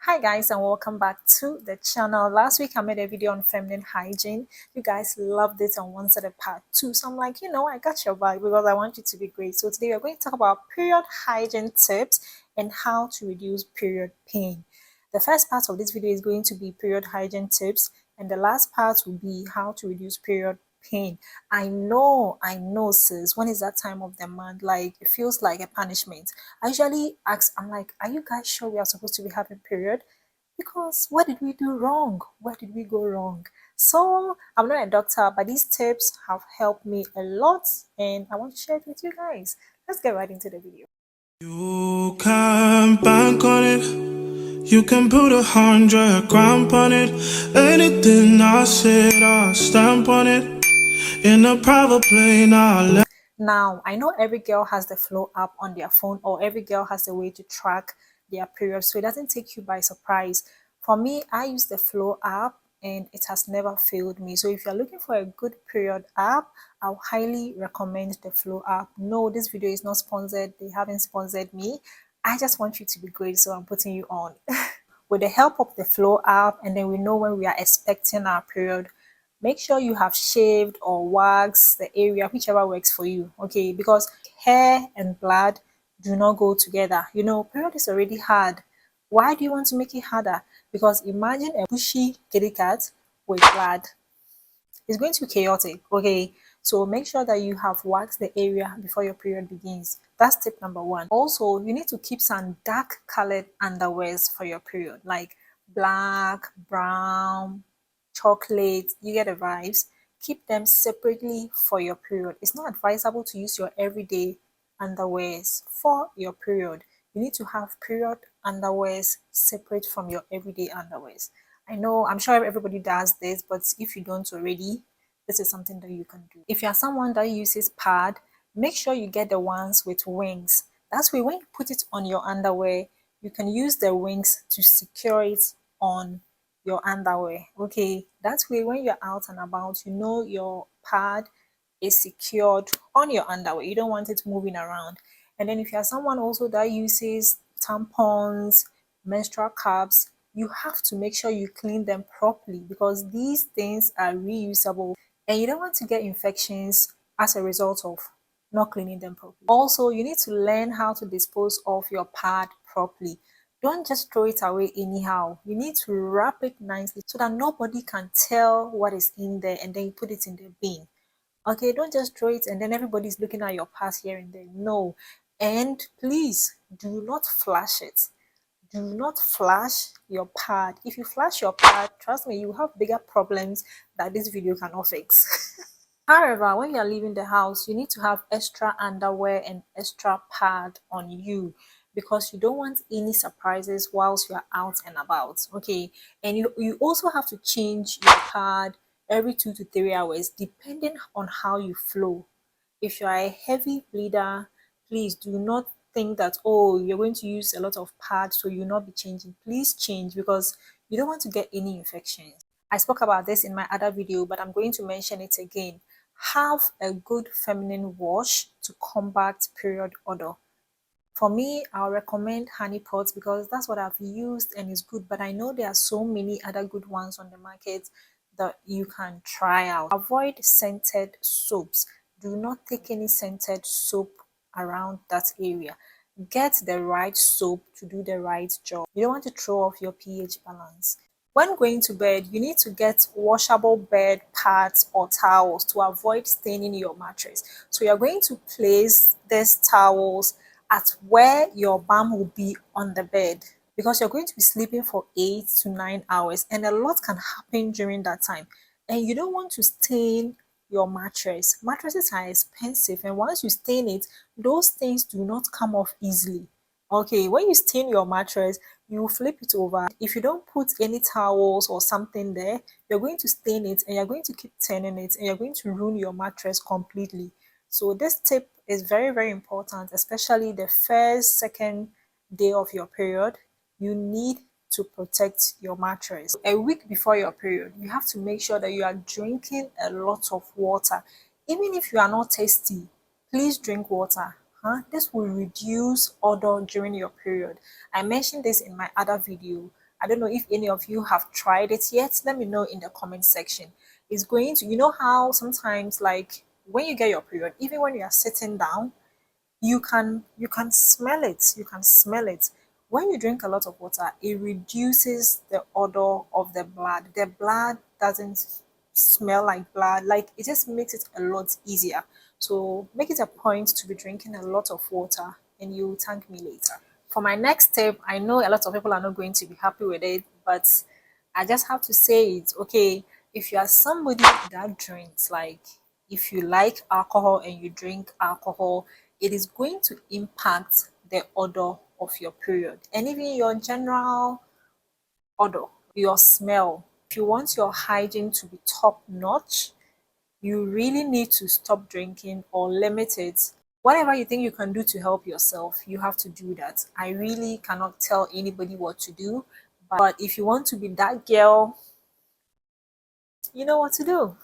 Hi guys, and welcome back to the channel. Last week I made a video on feminine hygiene. You guys loved it and wanted a part 2, so I'm like, I got your vibe because I want you to be great. So today we're going to talk about period hygiene tips and how to reduce period pain. The first part of this video is going to be period hygiene tips, and the last part will be how to reduce period pain. I know sis, when is that time of the month? Like, it feels like a punishment. I usually ask, I'm like, are you guys sure we are supposed to be having period? Because what did we do wrong? Where did we go wrong? So I'm not a doctor, but these tips have helped me a lot and I want to share it with you guys. Let's get right into the video. You can bank on it. You can put 100 grand on it. Anything I said, I'll stamp on it. In a private plane, Now, I know every girl has the Flow app on their phone, or every girl has a way to track their period, so it doesn't take you by surprise. For me, I use the Flow app and it has never failed me. So if you're looking for a good period app, I'll highly recommend the Flow app. No, this video is not sponsored. They haven't sponsored me. I just want you to be great, so I'm putting you on. With the help of the Flow app, and then we know when we are expecting our period, make sure you have shaved or waxed the area, whichever works for you, okay? Because hair and blood do not go together. Period is already hard. Why do you want to make it harder? Because imagine a bushy kitty cat with blood. It's going to be chaotic, okay? So make sure that you have waxed the area before your period begins. That's tip number one. Also, you need to keep some dark colored underwears for your period, like black, brown, chocolate. You get the vibes. Keep them separately for your period. It's not advisable to use your everyday underwears for your period. You need to have period underwears separate from your everyday underwears. I'm sure everybody does this, but if you don't already, this is something that you can do. If you are someone that uses pad, make sure you get the ones with wings. That's way when you put it on your underwear, you can use the wings to secure it on your underwear. Okay, that way when you're out and about, your pad is secured on your underwear. You don't want it moving around. And then if you're someone also that uses tampons, menstrual cups, you have to make sure you clean them properly because these things are reusable and you don't want to get infections as a result of not cleaning them properly. Also, you need to learn how to dispose of your pad properly. Don't just throw it away anyhow. You need to wrap it nicely so that nobody can tell what is in there and then you put it in the bin. Okay, don't just throw it and then everybody's looking at your pass here and there. No. And please do not flash it. Do not flash your pad. If you flash your pad, trust me, you have bigger problems that this video cannot fix. However, when you are leaving the house, you need to have extra underwear and extra pad on you because you don't want any surprises whilst you are out and about. Okay, and you also have to change your pad every 2 to 3 hours depending on how you flow. If you are a heavy bleeder, please do not think that, oh, you're going to use a lot of pad, so you'll not be changing. Please change because you don't want to get any infections. I spoke about this in my other video, but I'm going to mention it again. Have a good feminine wash to combat period odor. For me, I'll recommend honey pots because that's what I've used and it's good. But I know there are so many other good ones on the market that you can try out. Avoid scented soaps. Do not take any scented soap around that area. Get the right soap to do the right job. You don't want to throw off your pH balance. When going to bed, you need to get washable bed pads or towels to avoid staining your mattress. So you're going to place these towels at where your bum will be on the bed because you're going to be sleeping for 8 to 9 hours and a lot can happen during that time. And you don't want to stain your mattress. Mattresses are expensive, and once you stain it, those things do not come off easily. Okay, when you stain your mattress, you flip it over. If you don't put any towels or something there, you're going to stain it and you're going to keep turning it and you're going to ruin your mattress completely. So this tip is very, very important, especially the first, second day of your period. You need to protect your mattress. A week before your period, you have to make sure that you are drinking a lot of water. Even if you are not thirsty, please drink water. This will reduce odor during your period. I mentioned this in my other video. I don't know if any of you have tried it yet. Let me know in the comment section. It's going to, you know how sometimes like when you get your period, even when you are sitting down, you can smell it. You can smell it. When you drink a lot of water, it reduces the odor of the blood. The blood doesn't smell like blood. Like it just makes it a lot easier. So make it a point to be drinking a lot of water and you will thank me later. For my next step, I know a lot of people are not going to be happy with it, but I just have to say it. Okay, if you are somebody that drinks, like if you like alcohol and you drink alcohol, it is going to impact the odor of your period and even your general odor, your smell. If you want your hygiene to be top notch, you really need to stop drinking or limit it. Whatever you think you can do to help yourself, you have to do that. I really cannot tell anybody what to do, but if you want to be that girl, you know what to do.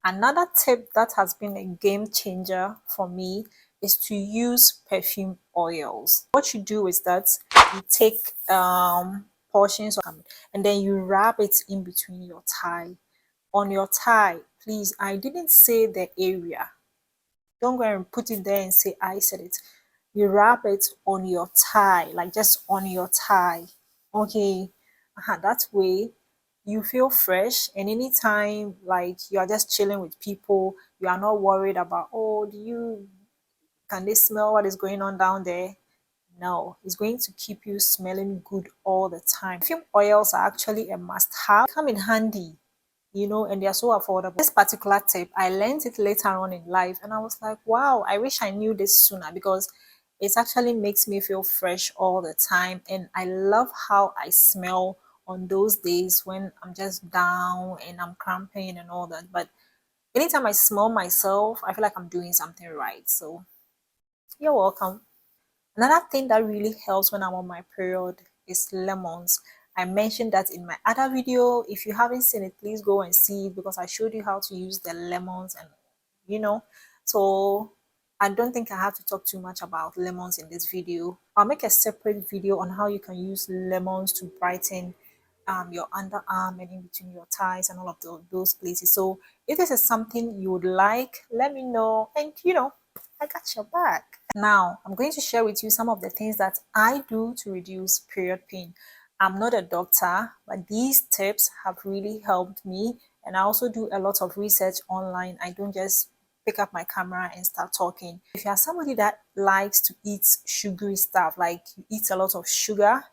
Another tip that has been a game changer for me is to use perfume oils. What you do is that you take portions of and then you wrap it in between your thigh. On your thigh, please, I didn't say the area. Don't go and put it there and say I said it. You wrap it on your thigh, like just on your thigh. Okay. That way you feel fresh, and anytime like you are just chilling with people, you are not worried about, oh, do you can they smell what is going on down there? No, it's going to keep you smelling good all the time. Perfume oils are actually a must have, come in handy, and they're so affordable. This particular tip, I learned it later on in life, and I was like, wow, I wish I knew this sooner because it actually makes me feel fresh all the time. And I love how I smell on those days when I'm just down and I'm cramping and all that. But anytime I smell myself, I feel like I'm doing something right. So you're welcome. Another thing that really helps when I'm on my period is lemons. I mentioned that in my other video. If you haven't seen it, please go and see it because I showed you how to use the lemons and you know. So I don't think I have to talk too much about lemons in this video. I'll make a separate video on how you can use lemons to brighten your underarm and in between your thighs and all of those places. So if this is something you would like, let me know and I got your back. Now, I'm going to share with you some of the things that I do to reduce period pain. I'm not a doctor, but these tips have really helped me. And I also do a lot of research online. I don't just pick up my camera and start talking. If you are somebody that likes to eat sugary stuff, like you eat a lot of sugar,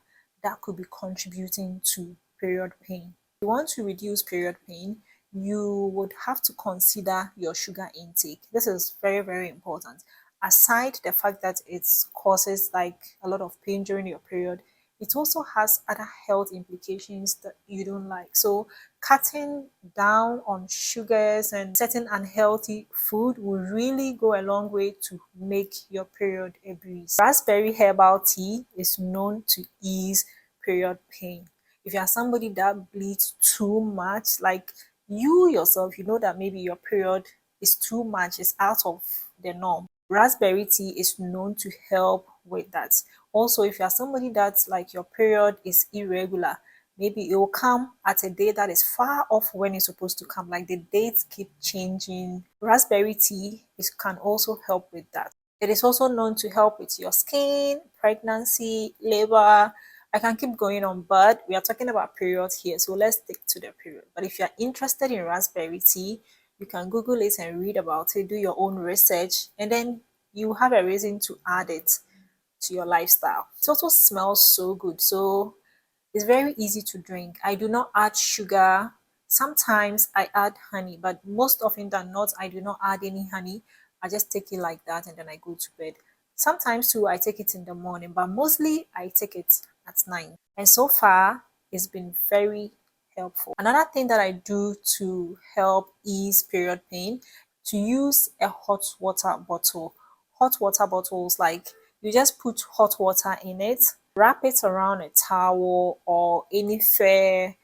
that could be contributing to period pain. If you want to reduce period pain, you would have to consider your sugar intake. This is very, very important. Aside the fact that it causes like a lot of pain during your period, it also has other health implications that you don't like. So cutting down on sugars and certain unhealthy food will really go a long way to make your period a breeze. Raspberry herbal tea is known to ease period pain. If you are somebody that bleeds too much, like you yourself, you know that maybe your period is too much, it's out of the norm. Raspberry tea is known to help with that. Also, if you are somebody that's like your period is irregular, maybe it will come at a day that is far off when it's supposed to come, like the dates keep changing. Raspberry tea can also help with that. It is also known to help with your skin, pregnancy, labor. I can keep going on, but we are talking about periods here, so let's stick to the period. But if you're interested in raspberry tea, you can Google it and read about it, do your own research, and then you have a reason to add it to your lifestyle. It also smells so good, so it's very easy to drink. I do not add sugar. Sometimes I add honey, but most often than not, I do not add any honey. I just take it like that and then I go to bed. Sometimes too, I take it in the morning, but mostly I take it at night. And so far, it's been very helpful. Another thing that I do to help ease period pain, to use a hot water bottle. Hot water bottles, like you just put hot water in it, wrap it around a towel or any fair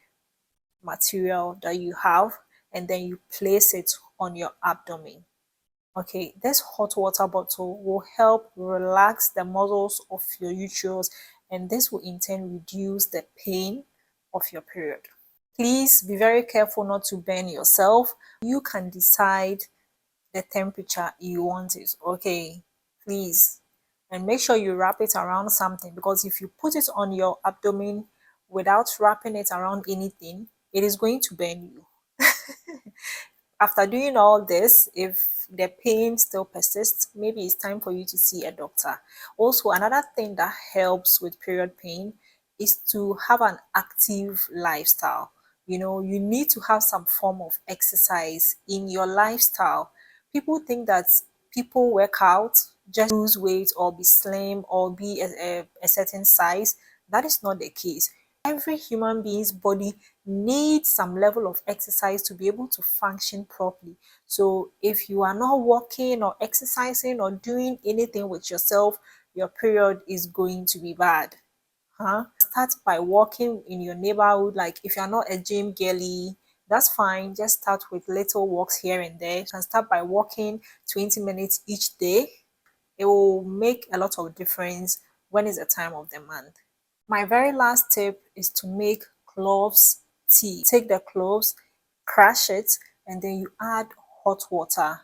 material that you have, and then you place it on your abdomen. Okay, this hot water bottle will help relax the muscles of your uterus and this will in turn reduce the pain of your period. Please be very careful not to burn yourself. You can decide the temperature you want it, okay? Please. And make sure you wrap it around something, because if you put it on your abdomen without wrapping it around anything, it is going to burn you. After doing all this, if the pain still persists, maybe it's time for you to see a doctor. Also, another thing that helps with period pain is to have an active lifestyle. You need to have some form of exercise in your lifestyle. People think that people work out just lose weight or be slim or be a certain size. That is not the case. Every human being's body needs some level of exercise to be able to function properly. So if you are not walking or exercising or doing anything with yourself, your period is going to be bad. Start by walking in your neighborhood. Like if you're not a gym girly, that's fine. Just start with little walks here and there. You can start by walking 20 minutes each day. It will make a lot of difference when it's the time of the month. My very last tip is to make cloves tea. Take the cloves, crush it, and then you add hot water.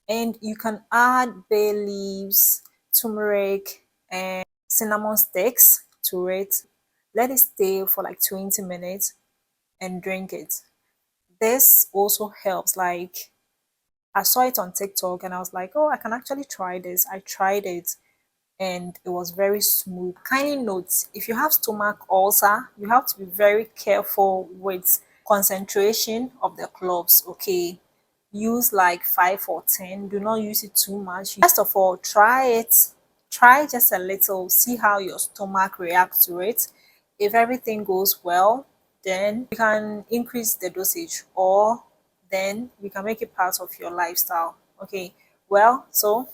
And you can add bay leaves, turmeric, and cinnamon sticks to it. Let it stay for like 20 minutes and drink it. This also helps. Like, I saw it on TikTok and I was like, oh, I can actually try this. I tried it and it was very smooth. Kind notes: if you have stomach ulcer, you have to be very careful with concentration of the cloves, okay? Use like 5 or 10. Do not use it too much. First of all, try just a little, see how your stomach reacts to it. If everything goes well, then you can increase the dosage, or then you can make it part of your lifestyle. Okay, well, so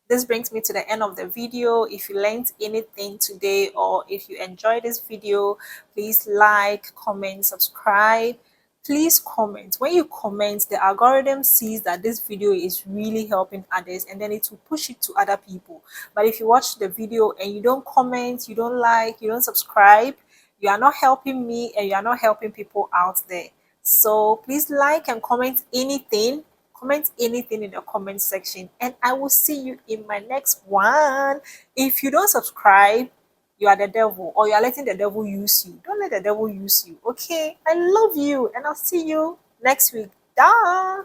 this brings me to the end of the video. If you learned anything today, or if you enjoyed this video, please like, comment, subscribe. Please comment. When you comment, the algorithm sees that this video is really helping others, and then it will push it to other people. But if you watch the video and you don't comment, you don't like, you don't subscribe, you are not helping me and you are not helping people out there. So please like and comment anything. Comment anything in the comment section, and I will see you in my next one. If you don't subscribe, you are the devil, or you are letting the devil use you. Don't let the devil use you, okay? I love you, and I'll see you next week. Da.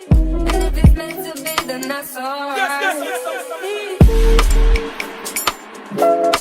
If it's meant to be, then that's alright. Yes, yes, yes.